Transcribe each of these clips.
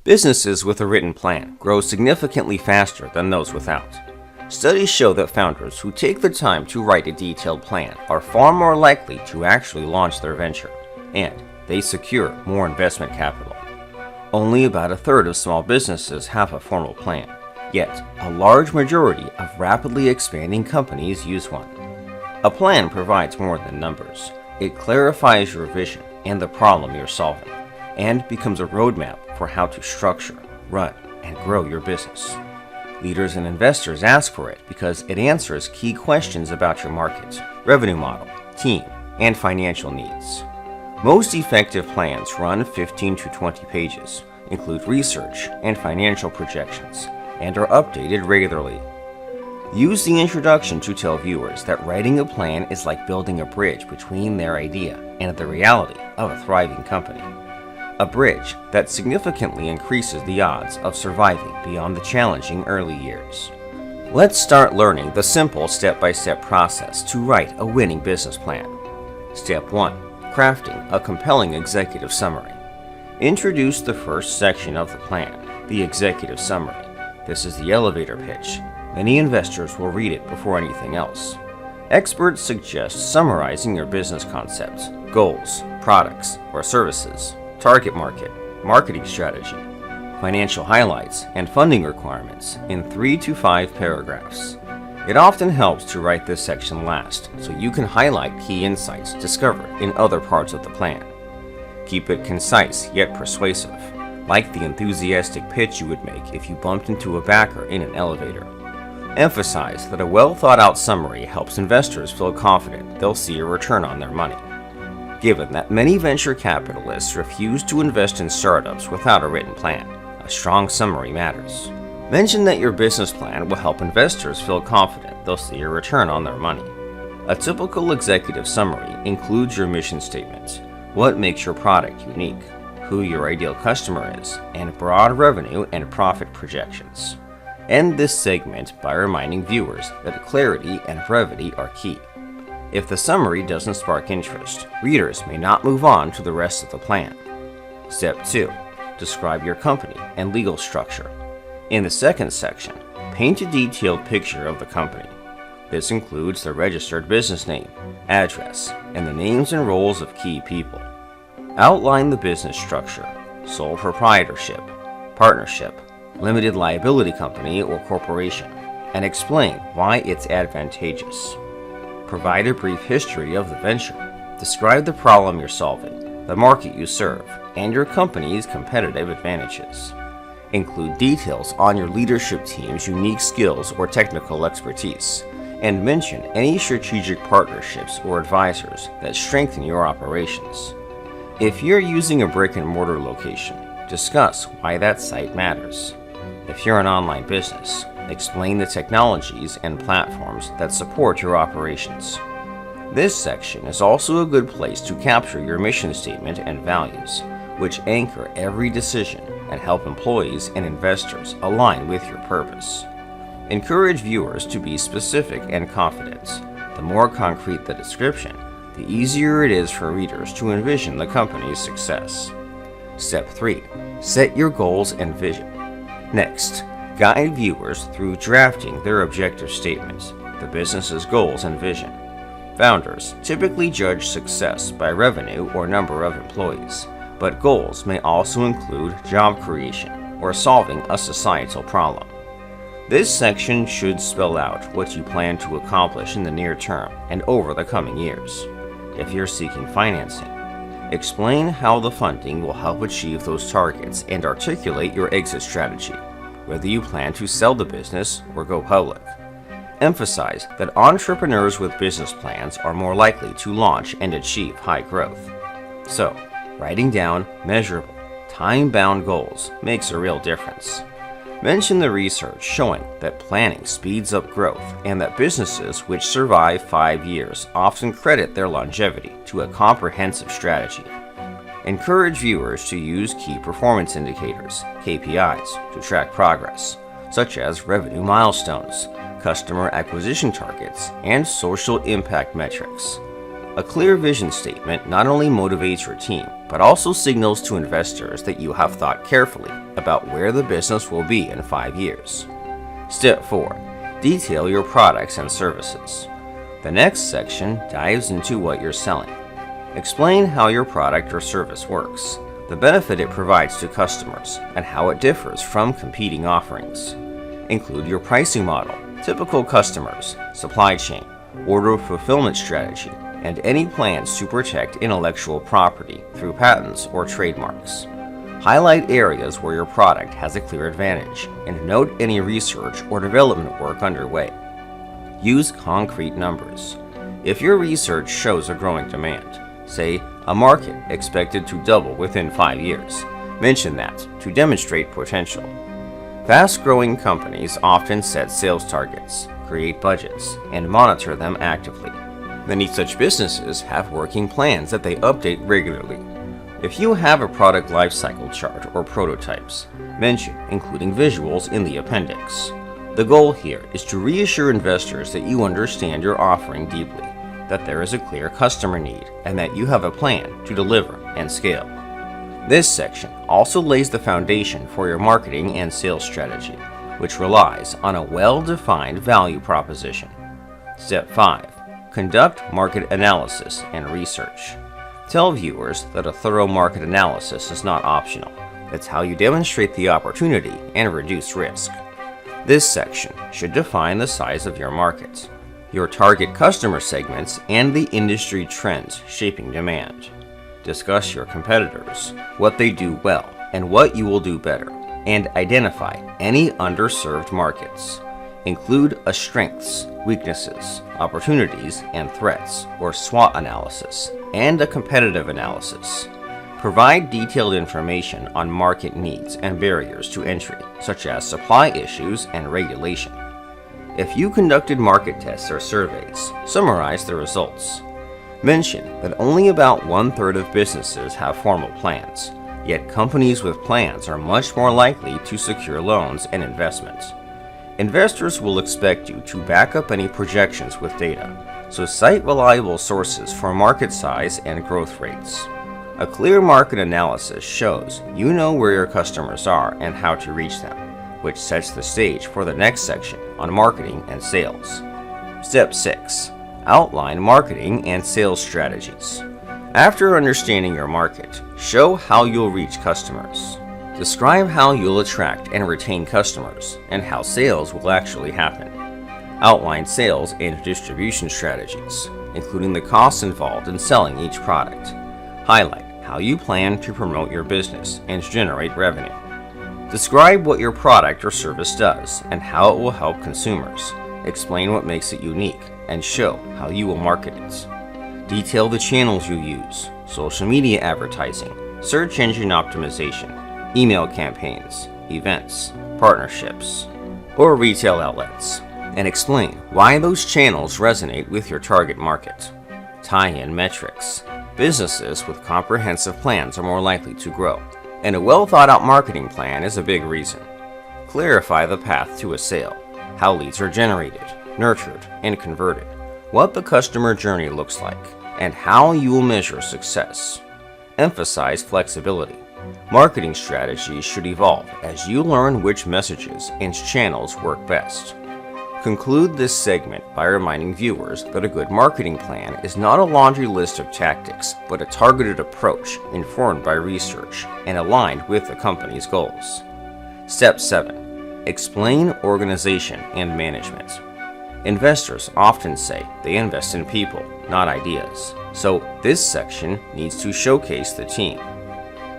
Businesses with a written plan grow significantly faster than those without. Studies show that founders who take the time to write a detailed plan are far more likely to actually launch their venture, and they secure more investment capital. Only about a third of small businesses have a formal plan, yet a large majority of rapidly expanding companies use one. A plan provides more than numbers. It clarifies your vision and the problem you're solving, and becomes a roadmap for how to structure, run, and grow your business. Leaders and investors ask for it because it answers key questions about your market, revenue model, team, and financial needs. Most effective plans run 15 to 20 pages, include research and financial projections, and are updated regularly. Use the introduction to tell viewers that writing a plan is like building a bridge between their idea and the reality of a thriving company. A bridge that significantly increases the odds of surviving beyond the challenging early years. Let's start learning the simple step-by-step process to write a winning business plan. Step 1. Crafting a compelling executive summary. Introduce the first section of the plan, the executive summary. This is the elevator pitch. Many investors will read it before anything else. Experts suggest summarizing your business concepts, goals, products, or services, target market, marketing strategy, financial highlights, and funding requirements in 3 to 5 paragraphs. It often helps to write this section last so you can highlight key insights discovered in other parts of the plan. Keep it concise yet persuasive, like the enthusiastic pitch you would make if you bumped into a backer in an elevator. Emphasize that a well-thought-out summary helps investors feel confident they'll see a return on their money. Given that many venture capitalists refuse to invest in startups without a written plan, a strong summary matters. Mention that your business plan will help investors feel confident they'll see a return on their money. A typical executive summary includes your mission statement, what makes your product unique, who your ideal customer is, and broad revenue and profit projections. End this segment by reminding viewers that clarity and brevity are key. If the summary doesn't spark interest, readers may not move on to the rest of the plan. Step 2. Describe your company and legal structure. In the second section, paint a detailed picture of the company. This includes the registered business name, address, and the names and roles of key people. Outline the business structure, sole proprietorship, partnership, limited liability company or corporation, and explain why it's advantageous. Provide a brief history of the venture. Describe the problem you're solving, the market you serve, and your company's competitive advantages. Include details on your leadership team's unique skills or technical expertise, and mention any strategic partnerships or advisors that strengthen your operations. If you're using a brick-and-mortar location, discuss why that site matters. If you're an online business, explain the technologies and platforms that support your operations. This section is also a good place to capture your mission statement and values, which anchor every decision and help employees and investors align with your purpose. Encourage viewers to be specific and confident. The more concrete the description, the easier it is for readers to envision the company's success. Step 3. Set your goals and vision. Next, guide viewers through drafting their objective statements, the business's goals and vision. Founders typically judge success by revenue or number of employees, but goals may also include job creation or solving a societal problem. This section should spell out what you plan to accomplish in the near term and over the coming years. If you're seeking financing, explain how the funding will help achieve those targets and articulate your exit strategy, whether you plan to sell the business or go public. Emphasize that entrepreneurs with business plans are more likely to launch and achieve high growth. So, writing down measurable, time-bound goals makes a real difference. Mention the research showing that planning speeds up growth and that businesses which survive 5 years often credit their longevity to a comprehensive strategy. Encourage viewers to use key performance indicators, KPIs, to track progress, such as revenue milestones, customer acquisition targets, and social impact metrics. A clear vision statement not only motivates your team, but also signals to investors that you have thought carefully about where the business will be in 5 years. Step 4. Detail your products and services. The next section dives into what you're selling. Explain how your product or service works, the benefit it provides to customers, and how it differs from competing offerings. Include your pricing model, typical customers, supply chain, order fulfillment strategy, and any plans to protect intellectual property through patents or trademarks. Highlight areas where your product has a clear advantage, and note any research or development work underway. Use concrete numbers. If your research shows a growing demand, say a market expected to double within 5 years, mention that to demonstrate potential. Fast-growing companies often set sales targets, create budgets, and monitor them actively. Many such businesses have working plans that they update regularly. If you have a product lifecycle chart or prototypes, mention including visuals in the appendix. The goal here is to reassure investors that you understand your offering deeply, that there is a clear customer need, and that you have a plan to deliver and scale. This section also lays the foundation for your marketing and sales strategy, which relies on a well-defined value proposition. Step 5. Conduct market analysis and research. Tell viewers that a thorough market analysis is not optional. It's how you demonstrate the opportunity and reduce risk. This section should define the size of your market, your target customer segments, and the industry trends shaping demand. Discuss your competitors, what they do well, and what you will do better, and identify any underserved markets. Include a strengths, weaknesses, opportunities, and threats, or SWOT analysis, and a competitive analysis. Provide detailed information on market needs and barriers to entry, such as supply issues and regulation. If you conducted market tests or surveys, summarize the results. Mention that only about 1/3 of businesses have formal plans, yet companies with plans are much more likely to secure loans and investments. Investors will expect you to back up any projections with data, so cite reliable sources for market size and growth rates. A clear market analysis shows you know where your customers are and how to reach them, which sets the stage for the next section on marketing and sales. Step 6. Outline marketing and sales strategies. After understanding your market, show how you'll reach customers. Describe how you'll attract and retain customers and how sales will actually happen. Outline sales and distribution strategies, including the costs involved in selling each product. Highlight how you plan to promote your business and generate revenue. Describe what your product or service does and how it will help consumers. Explain what makes it unique and show how you will market it. Detail the channels you use: social media advertising, search engine optimization, email campaigns, events, partnerships, or retail outlets, and explain why those channels resonate with your target market. Tie-in metrics. Businesses with comprehensive plans are more likely to grow, and a well-thought-out marketing plan is a big reason. Clarify the path to a sale, how leads are generated, nurtured, and converted, what the customer journey looks like, and how you will measure success. Emphasize flexibility. Marketing strategies should evolve as you learn which messages and channels work best. Conclude this segment by reminding viewers that a good marketing plan is not a laundry list of tactics, but a targeted approach informed by research and aligned with the company's goals. Step 7. Explain organization and management. Investors often say they invest in people, not ideas, so this section needs to showcase the team.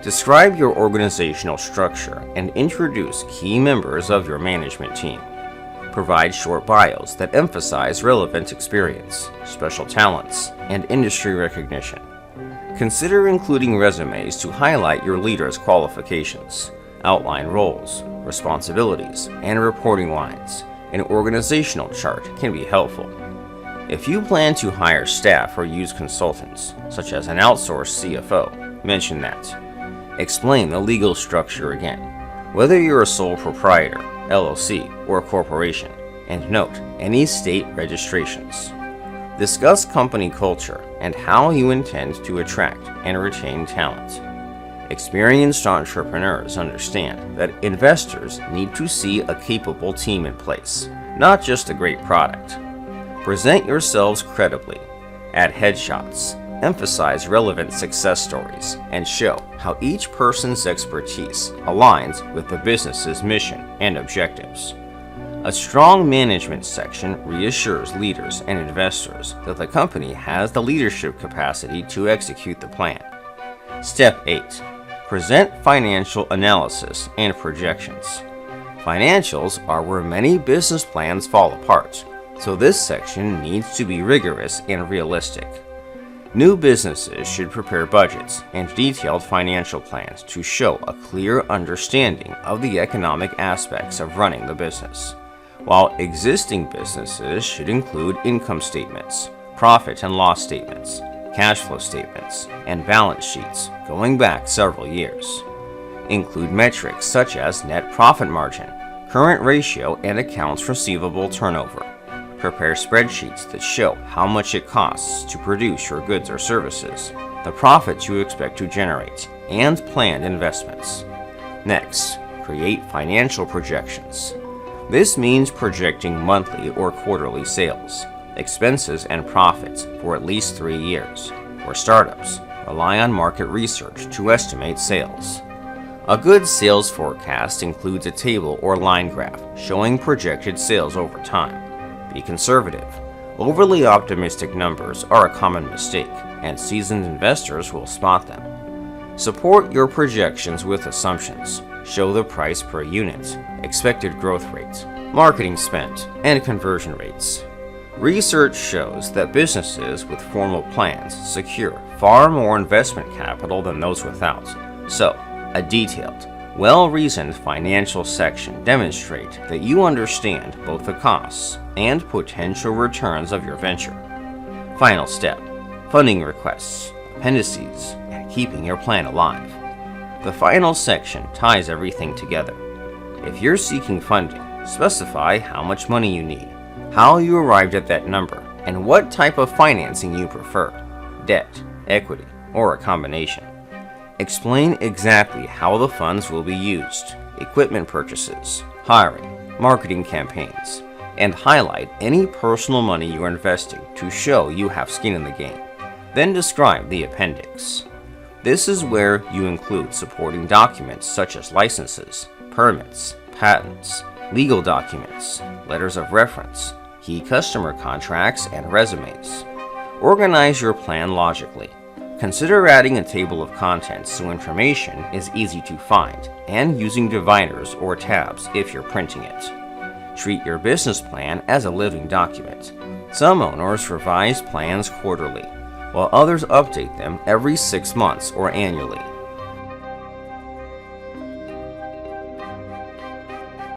Describe your organizational structure and introduce key members of your management team. Provide short bios that emphasize relevant experience, special talents, and industry recognition. Consider including resumes to highlight your leader's qualifications. Outline roles, responsibilities, and reporting lines. An organizational chart can be helpful. If you plan to hire staff or use consultants, such as an outsourced CFO, mention that. Explain the legal structure again, whether you're a sole proprietor, LLC, or a corporation, and note any state registrations. Discuss company culture and how you intend to attract and retain talent. Experienced entrepreneurs understand that investors need to see a capable team in place, not just a great product. Present yourselves credibly. Add headshots. Emphasize relevant success stories and show how each person's expertise aligns with the business's mission and objectives. A strong management section reassures leaders and investors that the company has the leadership capacity to execute the plan. Step 8. Present financial analysis and projections. Financials are where many business plans fall apart, so this section needs to be rigorous and realistic. New businesses should prepare budgets and detailed financial plans to show a clear understanding of the economic aspects of running the business, while existing businesses should include income statements, profit and loss statements, cash flow statements, and balance sheets going back several years. Include metrics such as net profit margin, current ratio, and accounts receivable turnover. Prepare spreadsheets that show how much it costs to produce your goods or services, the profits you expect to generate, and planned investments. Next, create financial projections. This means projecting monthly or quarterly sales, expenses, and profits for at least 3 years. For startups, rely on market research to estimate sales. A good sales forecast includes a table or line graph showing projected sales over time. Be conservative. Overly optimistic numbers are a common mistake, and seasoned investors will spot them. Support your projections with assumptions. Show the price per unit, expected growth rate, marketing spend, and conversion rates. Research shows that businesses with formal plans secure far more investment capital than those without. So, a detailed, well-reasoned financial section demonstrates that you understand both the costs and potential returns of your venture. Final step: funding requests, appendices, and keeping your plan alive. The final section ties everything together. If you're seeking funding, specify how much money you need, how you arrived at that number, and what type of financing you prefer: debt, equity, or a combination. Explain exactly how the funds will be used, equipment purchases, hiring, marketing campaigns, and highlight any personal money you're investing to show you have skin in the game. Then describe the appendix. This is where you include supporting documents such as licenses, permits, patents, legal documents, letters of reference, key customer contracts, and resumes. Organize your plan logically. Consider adding a table of contents so information is easy to find, and using dividers or tabs if you're printing it. Treat your business plan as a living document. Some owners revise plans quarterly, while others update them every 6 months or annually.